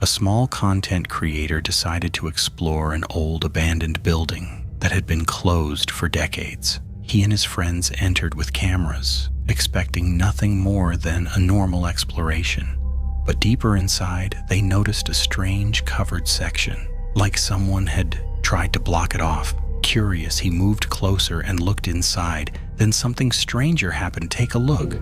A small content creator decided to explore an old abandoned building that had been closed for decades. He and his friends entered with cameras, expecting nothing more than a normal exploration. But deeper inside, they noticed a strange covered section, like someone had tried to block it off. Curious, he moved closer and looked inside. Then something stranger happened. Take a look.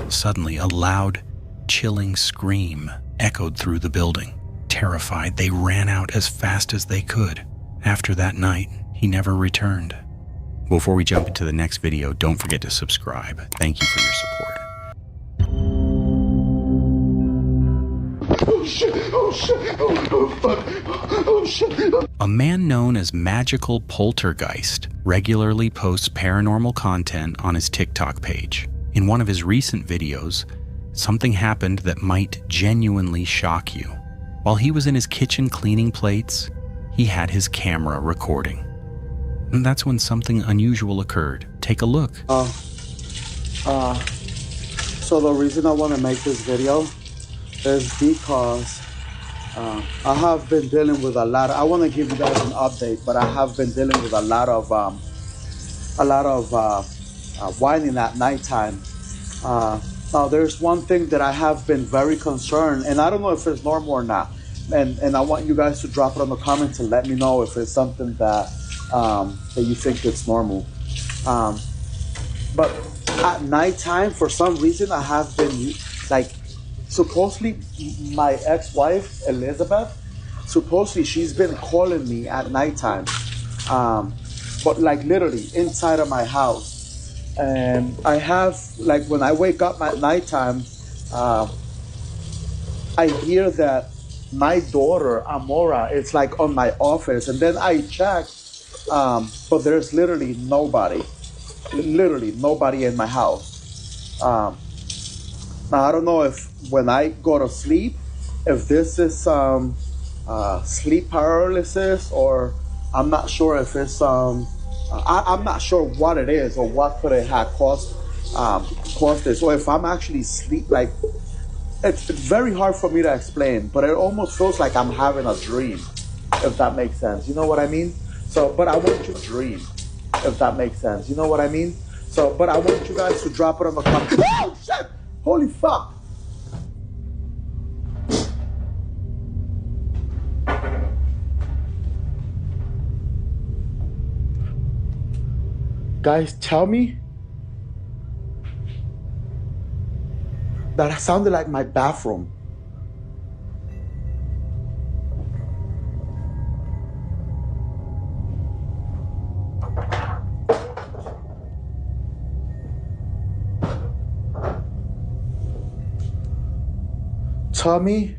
Suddenly, a loud, chilling scream echoed through the building. Terrified, they ran out as fast as they could. After that night, he never returned. Before we jump into the next video, don't forget to subscribe. Thank you for your support. Oh shit, oh shit, oh fuck, oh shit. A man known as Magical Poltergeist regularly posts paranormal content on his TikTok page. In one of his recent videos, something happened that might genuinely shock you. While he was in his kitchen cleaning plates, he had his camera recording. And that's when something unusual occurred. Take a look. So the reason I want to make this video is because I have been dealing with a lot. I want to give you guys an update, but I have been dealing with a lot of whining at nighttime. Now, there's one thing that I have been very concerned, and I don't know if it's normal or not. And I want you guys to drop it on the comments and let me know if it's something that that you think it's normal. But at nighttime, for some reason, I have been like, supposedly my ex-wife Elizabeth, supposedly she's been calling me at nighttime, but like literally inside of my house. And I have, like, when I wake up at nighttime, I hear that my daughter Amora is like on my office, and then I check, but there's literally nobody in my house. Now I don't know if when I go to sleep, if this is sleep paralysis, or I'm not sure if it's I'm not sure what it is or what could it have caused this, or if I'm actually sleep. Like, it's very hard for me to explain, but it almost feels like I'm having a dream, if that makes sense. You know what I mean? So, but I want you to dream, if that makes sense. You know what I mean? So, but I want you guys to drop it on the comments. Oh shit! Holy fuck! Guys, tell me that sounded like my bathroom. Tell me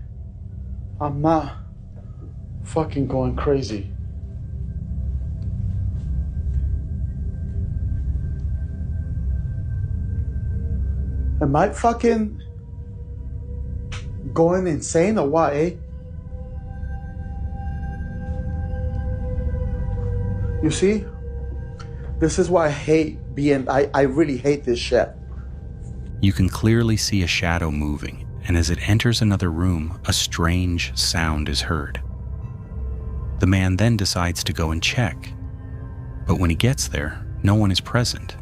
I'm not fucking going crazy. Am I fucking going insane or what, eh? You see? This is why I hate being, I really hate this shit. You can clearly see a shadow moving, and as it enters another room, a strange sound is heard. The man then decides to go and check, but when he gets there, no one is present.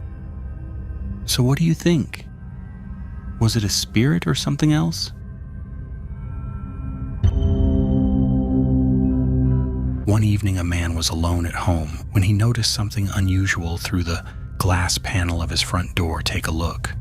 So what do you think? Was it a spirit or something else? One evening, a man was alone at home when he noticed something unusual through the glass panel of his front door. Take a look.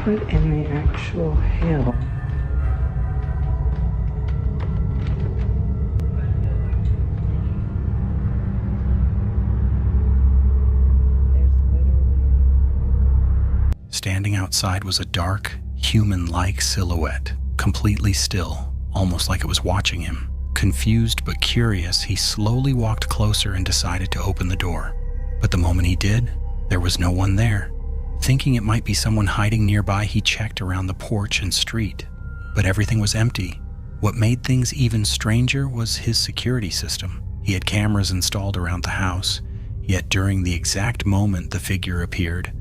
What in the actual hell? outside was a dark, human-like silhouette, completely still, almost like it was watching him. Confused but curious, he slowly walked closer and decided to open the door. But the moment he did, there was no one there. Thinking it might be someone hiding nearby, he checked around the porch and street, but everything was empty. What made things even stranger was his security system. He had cameras installed around the house, yet during the exact moment the figure appeared,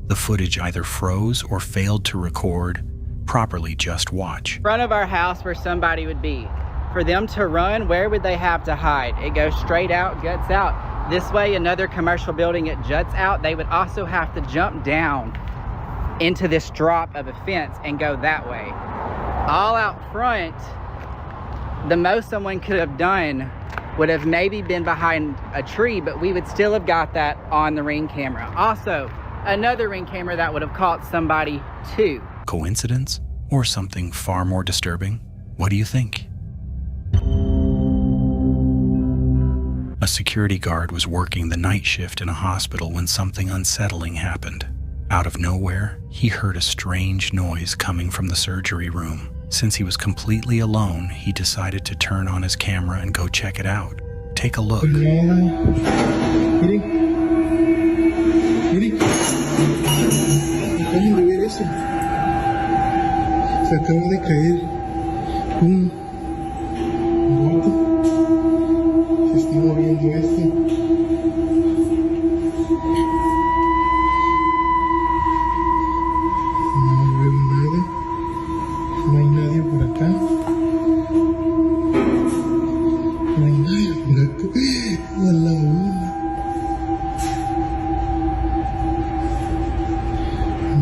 the footage either froze or failed to record properly. Just watch. In front of our house where somebody would be. For them to run, where would they have to hide? It goes straight out, guts out. This way, another commercial building, it juts out. They would also have to jump down into this drop of a fence and go that way. All out front, the most someone could have done would have maybe been behind a tree, but we would still have got that on the Ring camera. Also, another Ring camera that would have caught somebody too. Coincidence? Or something far more disturbing? What do you think? A security guard was working the night shift in a hospital when something unsettling happened. Out of nowhere, he heard a strange noise coming from the surgery room. Since he was completely alone, he decided to turn on his camera and go check it out. Take a look. Se acaba de caer un bote. Se está moviendo esto. No veo nada. No hay nadie por acá. No hay nadie por acá. A la una.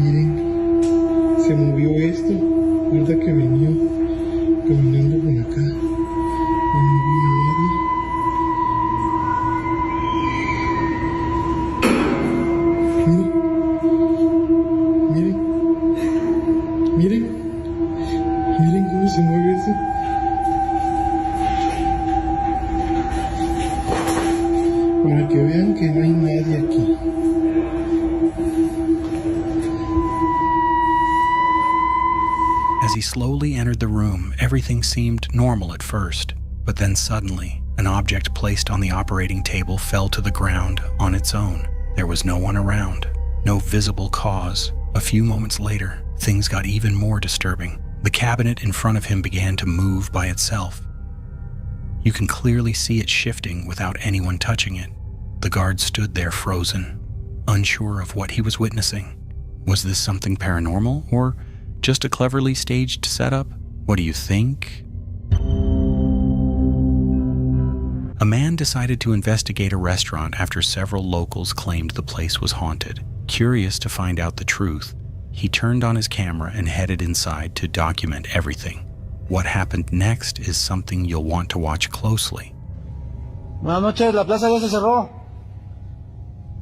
Miren, se movió esto. Ahorita que venía caminando por acá, no vi a nadie. Miren, miren, miren, miren cómo se mueve eso. Para que vean que no hay nadie aquí. As he slowly entered the room, everything seemed normal at first, but then suddenly, an object placed on the operating table fell to the ground on its own. There was no one around, no visible cause. A few moments later, things got even more disturbing. The cabinet in front of him began to move by itself. You can clearly see it shifting without anyone touching it. The guard stood there frozen, unsure of what he was witnessing. Was this something paranormal, or just a cleverly staged setup? What do you think? A man decided to investigate a restaurant after several locals claimed the place was haunted. Curious to find out the truth, he turned on his camera and headed inside to document everything. What happened next is something you'll want to watch closely. Buenas noches, la plaza ya se cerró.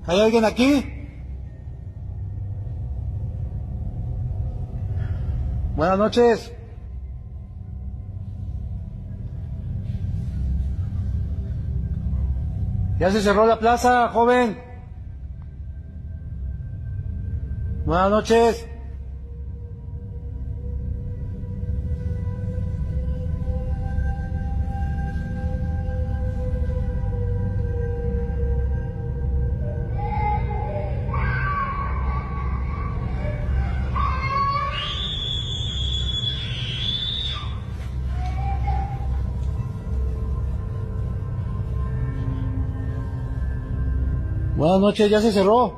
¿Hay alguien aquí? Buenas noches. Ya se cerró la plaza, joven. Buenas noches. Buenas noches, ya se cerró.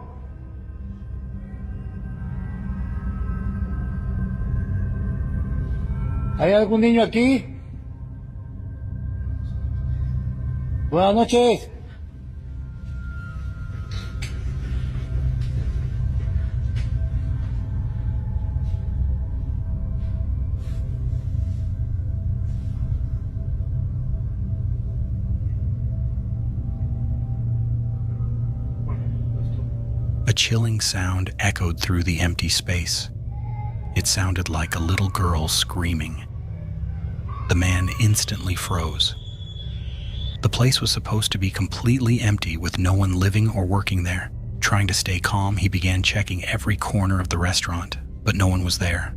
¿Hay algún niño aquí? Buenas noches. A chilling sound echoed through the empty space. It sounded like a little girl screaming. The man instantly froze. The place was supposed to be completely empty with no one living or working there. Trying to stay calm, he began checking every corner of the restaurant. but no one was there.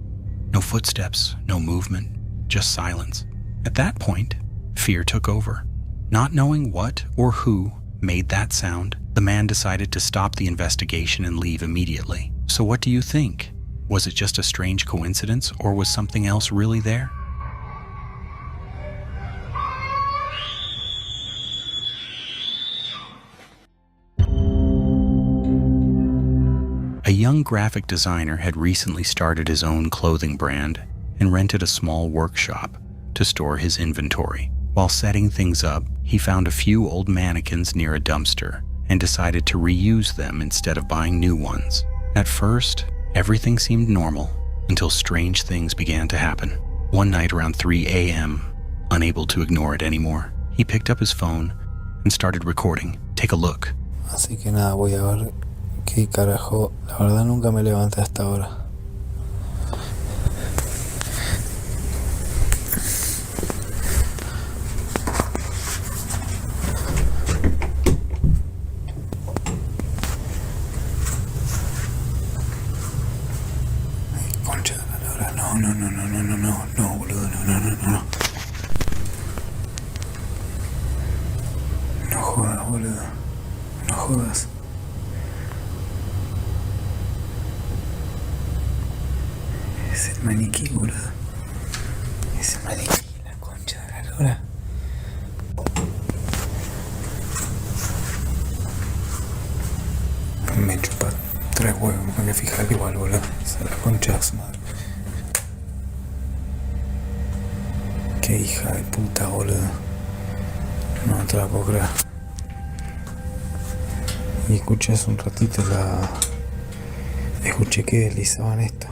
No footsteps, no movement, just silence. At that point, fear took over. Not knowing what or who made that sound, the man decided to stop the investigation and leave immediately. So what do you think? Was it just a strange coincidence, or was something else really there? A young graphic designer had recently started his own clothing brand and rented a small workshop to store his inventory. While setting things up, he found a few old mannequins near a dumpster and decided to reuse them instead of buying new ones. At first, everything seemed normal until strange things began to happen. One night around 3 a.m., unable to ignore it anymore, he picked up his phone and started recording. Take a look. Así que nada, voy a ver qué carajo. La verdad nunca me levanté a esta hora. Ay, concha de la lora. No, boludo, no. No jodas, boludo. No jodas. Es el maniquí, boludo. Es el maniquí, la concha de la lora. Me chupa 3 huevos, me voy a fijar igual, boludo. Esa es la concha de su madre. Qué hija de puta, boludo. No te la puedo creer. Y escuché hace un ratito escuché que deslizaban esto.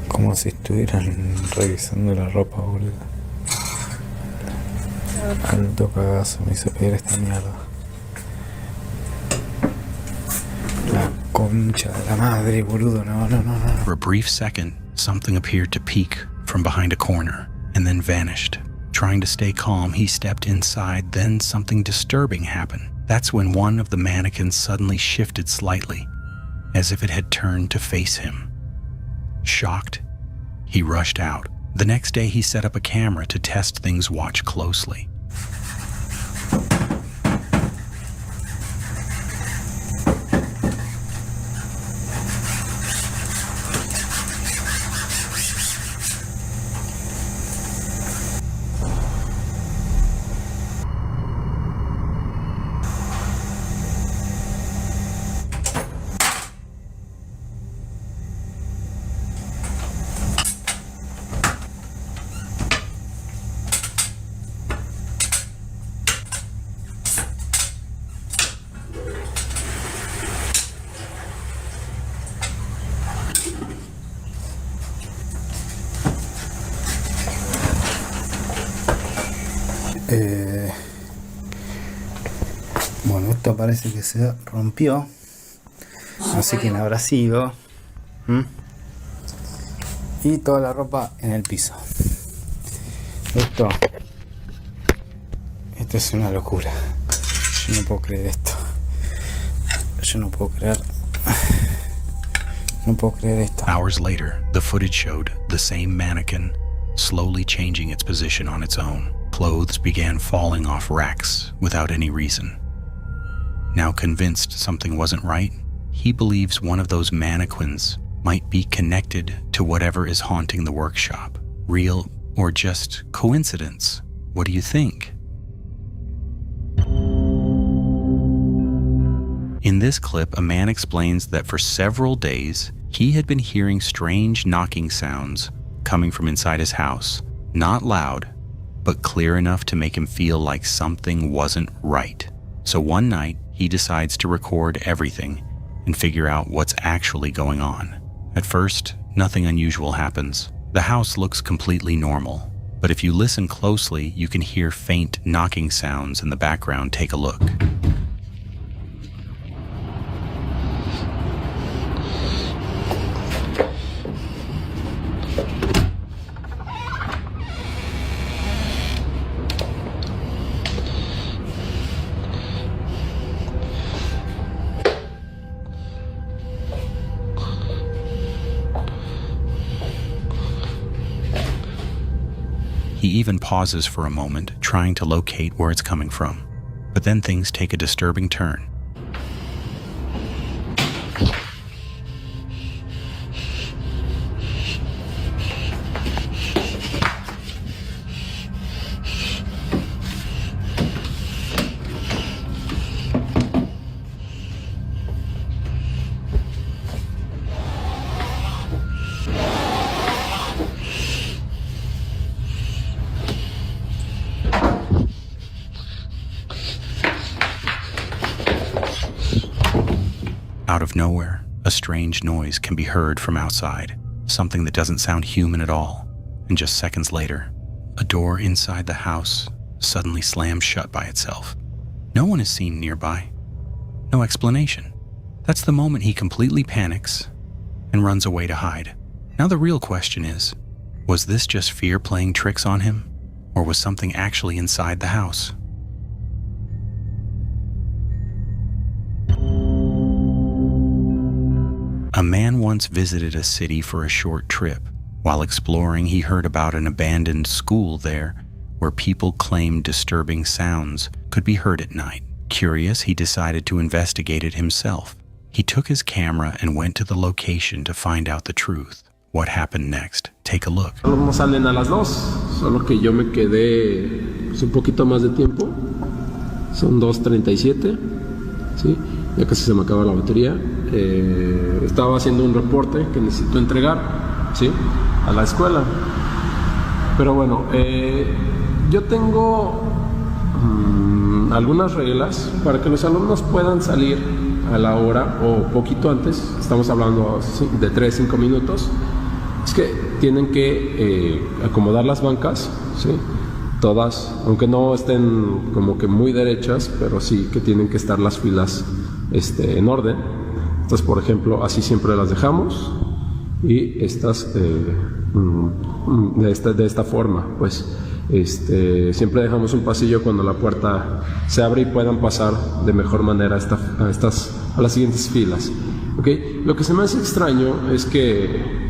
Como si estuvieran revisando la ropa, boludo. Alto cagazo me hizo pedir esta mierda. La concha de la madre, boludo. No. For a brief second, something appeared to peek from behind a corner and then vanished. Trying to stay calm, he stepped inside, then something disturbing happened. That's when one of the mannequins suddenly shifted slightly, as if it had turned to face him. Shocked, he rushed out. The next day, he set up a camera to test things, watch closely. Bueno, esto parece que se rompió. No sé quién habrá sido. Y toda la ropa en el piso. Esto es una locura. Yo no puedo creer esto. Yo no puedo creer esto. Hours later, the footage showed the same mannequin slowly changing its position on its own. Clothes began falling off racks without any reason. Now convinced something wasn't right, he believes one of those mannequins might be connected to whatever is haunting the workshop. Real or just coincidence? What do you think? In this clip, a man explains that for several days, he had been hearing strange knocking sounds coming from inside his house. Not loud, but clear enough to make him feel like something wasn't right. So one night, he decides to record everything and figure out what's actually going on. At first, nothing unusual happens. The house looks completely normal, but if you listen closely, you can hear faint knocking sounds in the background. Take a look. He even pauses for a moment, trying to locate where it's coming from. But then things take a disturbing turn. Out of nowhere, a strange noise can be heard from outside, something that doesn't sound human at all. And just seconds later, a door inside the house suddenly slams shut by itself. No one is seen nearby. No explanation. That's the moment he completely panics and runs away to hide. Now the real question is, was this just fear playing tricks on him, or was something actually inside the house? A man once visited a city for a short trip. While exploring, he heard about an abandoned school there where people claimed disturbing sounds could be heard at night. Curious, he decided to investigate it himself. He took his camera and went to the location to find out the truth. What happened next? Take a look. No salen a las 2, solo que yo me quedé un poquito más de tiempo. Son 2:37, ¿sí? Ya casi se me acaba la batería. Estaba haciendo un reporte que necesito entregar, ¿sí? A la escuela. Pero bueno, yo tengo algunas reglas para que los alumnos puedan salir a la hora o poquito antes. Estamos hablando de 3-5 minutos. Es que tienen que acomodar las bancas, ¿sí? Todas, aunque no estén como que muy derechas, pero sí que tienen que estar las filas en orden. Estas, por ejemplo, así siempre las dejamos, y estas de esta forma, pues siempre dejamos un pasillo cuando la puerta se abre y puedan pasar de mejor manera a las siguientes filas. ¿Okay? Lo que se me hace extraño es que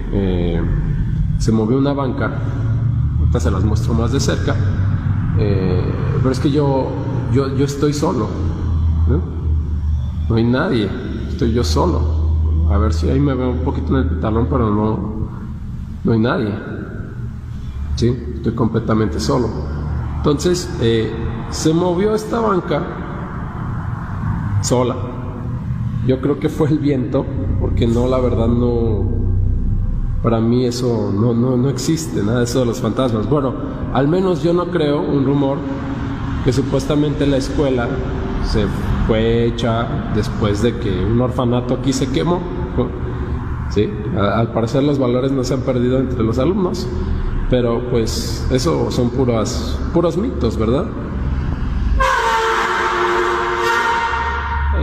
se movió una banca. Ahorita se las muestro más de cerca, pero es que yo estoy solo, ¿no? No hay nadie, estoy yo solo. A ver si ahí me veo un poquito en el talón, pero no hay nadie, ¿sí? Estoy completamente solo. Entonces se movió esta banca sola. Yo creo que fue el viento, porque no, la verdad no, para mí eso no existe, nada de eso de los fantasmas. Bueno, al menos yo no creo un rumor que supuestamente la escuela se fue hecha después de que un orfanato aquí se quemó, ¿sí? Al parecer los valores no se han perdido entre los alumnos, pero pues eso son puros mitos, ¿verdad?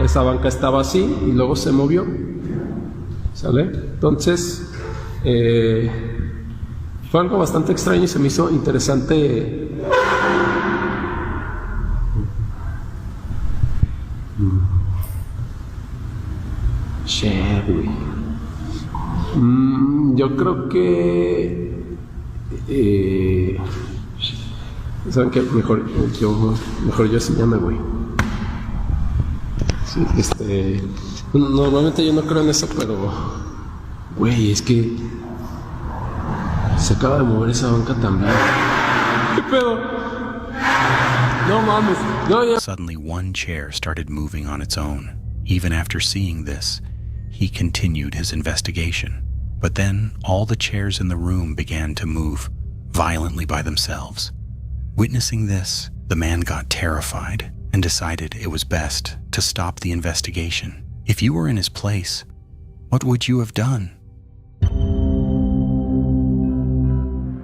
Esa banca estaba así y luego se movió, ¿sale? Entonces fue algo bastante extraño y se me hizo interesante. Yo creo que ¿saben qué? Mejor yo sí ya me voy. Sí, normalmente yo no creo en eso, pero güey, es que se acaba de mover esa banca también. ¿Qué pedo? No mames. No, ya. Suddenly one chair started moving on its own. Even after seeing this, he continued his investigation. But then all the chairs in the room began to move violently by themselves. Witnessing this, the man got terrified and decided it was best to stop the investigation. If you were in his place, what would you have done?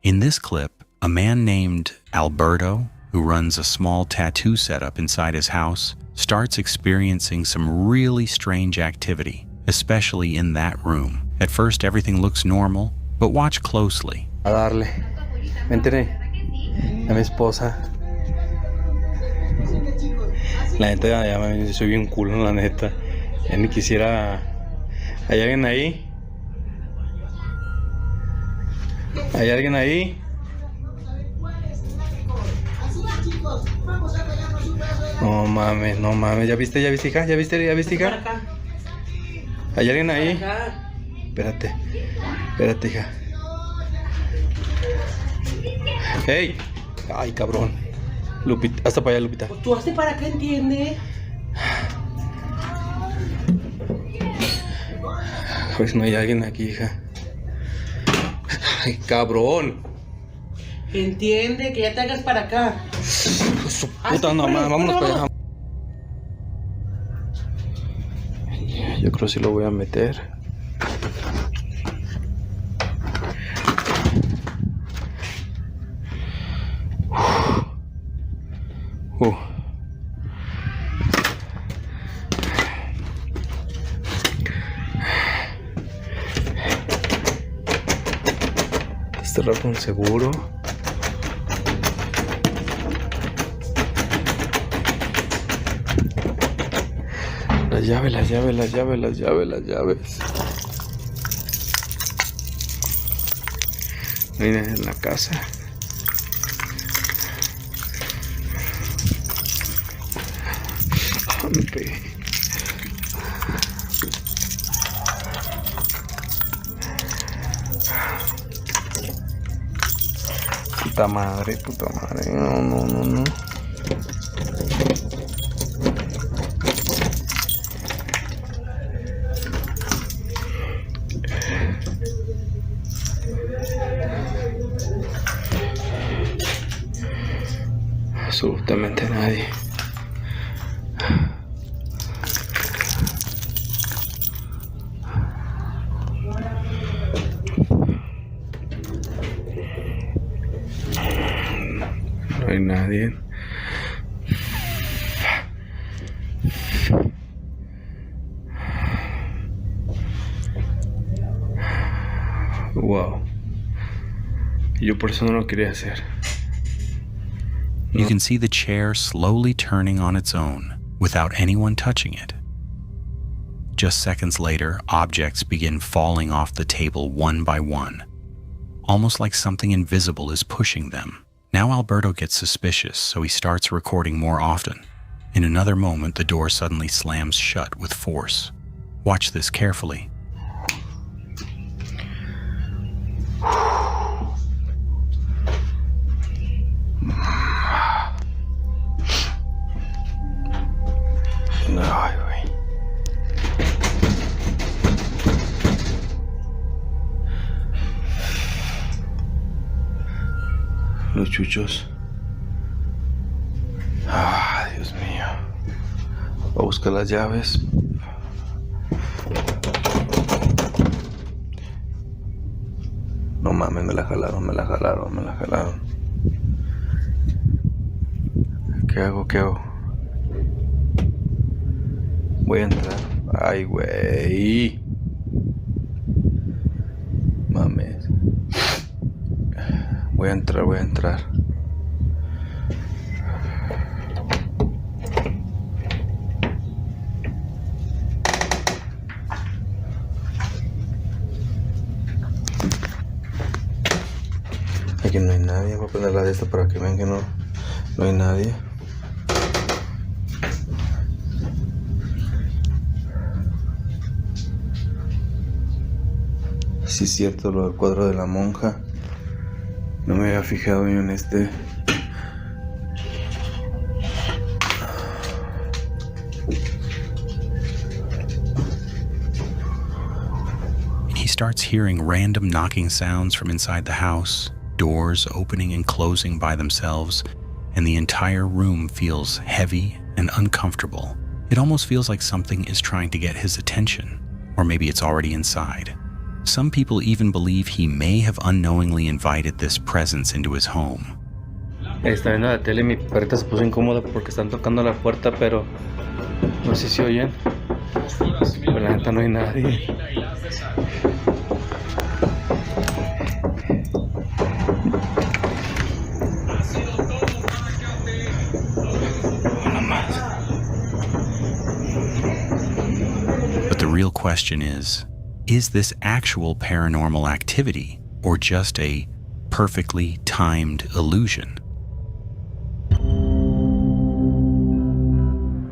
In this clip, a man named Alberto, who runs a small tattoo setup inside his house, starts experiencing some really strange activity, especially in that room. At first, everything looks normal, but watch closely. A darle. Me enteré. A mi esposa. La neta, ya soy bien culo, la neta. Ya ni quisiera. ¿Hay alguien ahí? ¿Hay alguien ahí? No mames, ¿ya viste, hija? ¿Ya viste, hija? ¿Hay alguien ahí? Espérate, hija. ¡Hey! Ay, cabrón. Lupita, hasta para allá, Lupita. Pues tú hazte para acá, ¿entiendes? Pues no hay alguien aquí, hija. Ay, cabrón. Entiende que ya te hagas para acá. Su puta nomás, vámonos para allá. Yo creo que sí lo voy a meter. Cerrar con seguro. Las llaves. No hay nadie en la casa. Hombre. Puta madre. No. Absolutamente nadie. No hay nadie. Wow. Yo por eso no lo quería hacer. You can see the chair slowly turning on its own without anyone touching it. Just seconds later, objects begin falling off the table one by one, almost like something invisible is pushing them. Now Alberto gets suspicious, so he starts recording more often. In another moment, the door suddenly slams shut with force. Watch this carefully. Ay, güey. Los chuchos. Ah, Dios mío. Voy a buscar las llaves. No mames, me la jalaron. ¿Qué hago? Voy a entrar. Ay, güey. Mames. Voy a entrar. Aquí no hay nadie. Voy a poner la de esta para que vean que no hay nadie. Sí, es cierto, lo del cuadro de la monja. No me había fijado yo en este. He starts hearing random knocking sounds from inside the house, doors opening and closing by themselves, and the entire room feels heavy and uncomfortable. It almost feels like something is trying to get his attention, or maybe it's already inside. Some people even believe he may have unknowingly invited this presence into his home. Está viendo la tele y mi perrita se puso incómoda porque están tocando la puerta, pero no sé si oyen. Pero la neta no hay nadie. But the real question is this actual paranormal activity or just a perfectly timed illusion?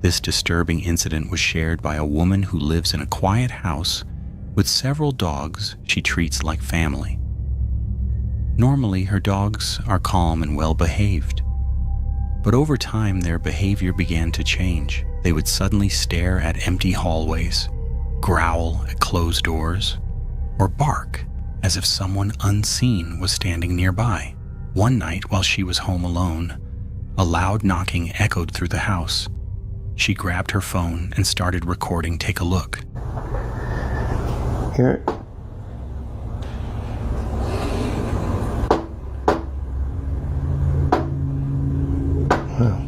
This disturbing incident was shared by a woman who lives in a quiet house with several dogs she treats like family. Normally, her dogs are calm and well-behaved, but over time their behavior began to change. They would suddenly stare at empty hallways, growl at closed doors, or bark as if someone unseen was standing nearby. One night, while she was home alone, a loud knocking echoed through the house. She grabbed her phone and started recording. Take a look. Here. Wow.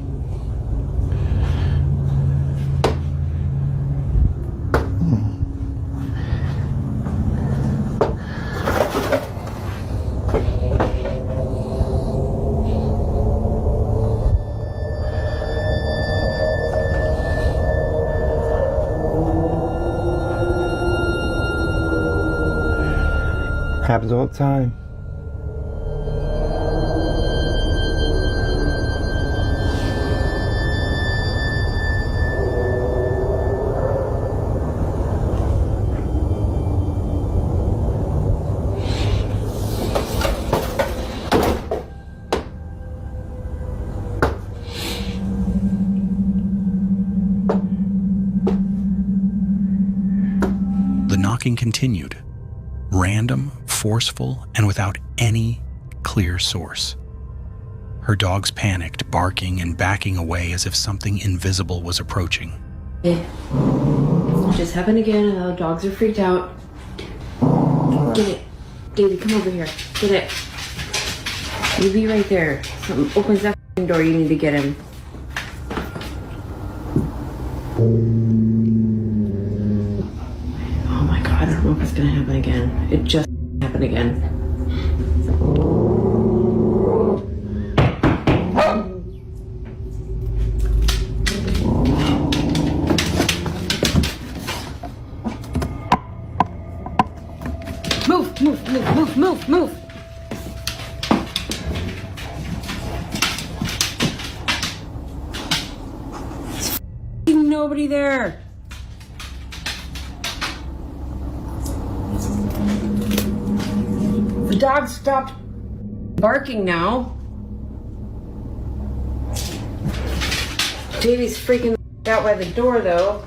Happens all the time. The knocking continued, random, forceful, and without any clear source. Her dogs panicked, barking and backing away as if something invisible was approaching. It just happened again and the dogs are freaked out. Get it. David, come over here. Get it. You be right there. Something opens that door, you need to get him. Oh my god, I don't know if it's gonna happen again. It just happened again. Move. There's nobody there. The dog stopped barking now. Davey's freaking out by the door though.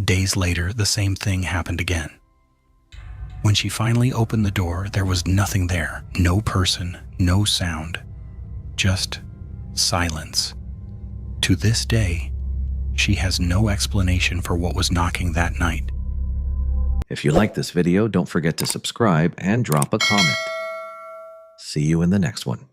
Days later, the same thing happened again. When she finally opened the door, there was nothing there. No person, no sound, just silence. To this day, she has no explanation for what was knocking that night. If you like this video, don't forget to subscribe and drop a comment. See you in the next one.